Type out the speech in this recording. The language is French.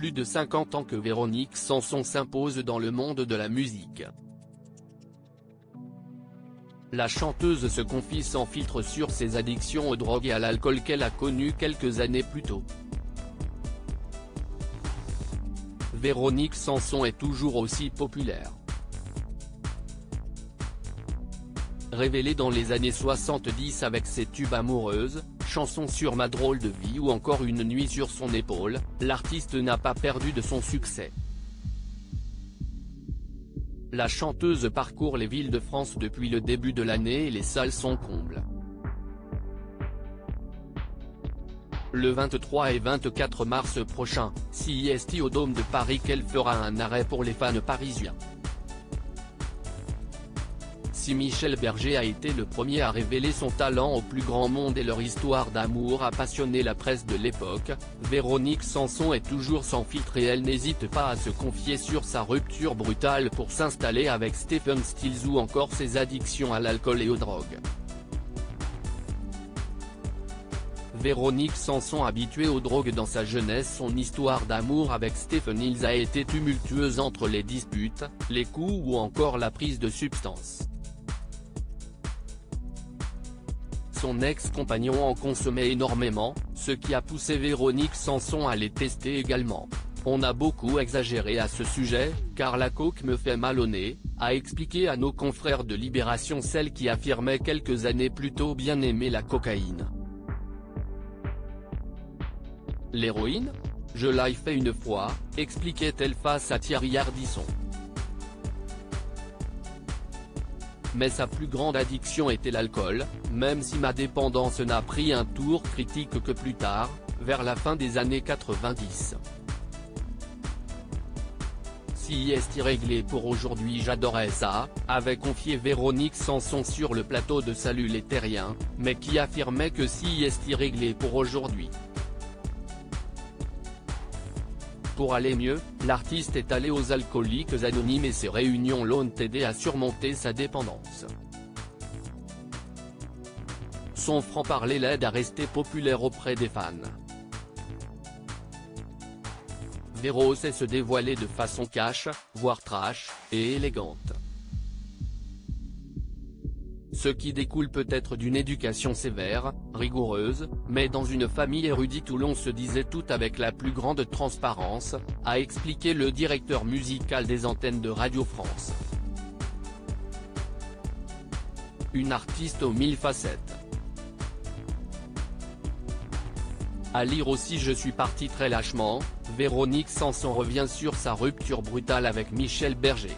plus de 50 ans que Véronique Sanson s'impose dans le monde de la musique. La chanteuse se confie sans filtre sur ses addictions aux drogues et à l'alcool qu'elle a connues quelques années plus tôt. Véronique Sanson est toujours aussi populaire. Révélée dans les années 70 avec ses tubes Amoureuse, Chanson sur ma drôle de vie ou encore Une nuit sur son épaule, l'artiste n'a pas perdu de son succès. La chanteuse parcourt les villes de France depuis le début de l'année et les salles sont combles. Le 23 et 24 mars prochain, CIST au Dôme de Paris qu'elle fera un arrêt pour les fans parisiens. Si Michel Berger a été le premier à révéler son talent au plus grand monde et leur histoire d'amour a passionné la presse de l'époque, Véronique Sanson est toujours sans filtre et elle n'hésite pas à se confier sur sa rupture brutale pour s'installer avec Stephen Stills ou encore ses addictions à l'alcool et aux drogues. Véronique Sanson, habituée aux drogues dans sa jeunesse, son histoire d'amour avec Stephen Stills a été tumultueuse entre les disputes, les coups ou encore la prise de substances. Son ex-compagnon en consommait énormément, ce qui a poussé Véronique Sanson à les tester également. On a beaucoup exagéré à ce sujet, car la coke me fait mal au nez, a expliqué à nos confrères de Libération celle qui affirmait quelques années plus tôt bien aimer la cocaïne. L'héroïne ? Je l'ai fait une fois, expliquait-elle face à Thierry Ardisson. Mais sa plus grande addiction était l'alcool, même si ma dépendance n'a pris un tour critique que plus tard, vers la fin des années 90. Si est réglé pour aujourd'hui, j'adorais ça, avait confié Véronique Sanson sur le plateau de Salut les Terriens, mais qui affirmait que si est réglé pour aujourd'hui. Pour aller mieux, l'artiste est allé aux Alcooliques Anonymes et ses réunions l'ont aidé à surmonter sa dépendance. Son franc-parler l'aide à rester populaire auprès des fans. Véro sait se dévoiler de façon cash, voire trash, et élégante. Ce qui découle peut-être d'une éducation sévère, rigoureuse, mais dans une famille érudite où l'on se disait tout avec la plus grande transparence, a expliqué le directeur musical des antennes de Radio France. Une artiste aux 1000 facettes. À lire aussi Je suis partie très lâchement, Véronique Sanson revient sur sa rupture brutale avec Michel Berger.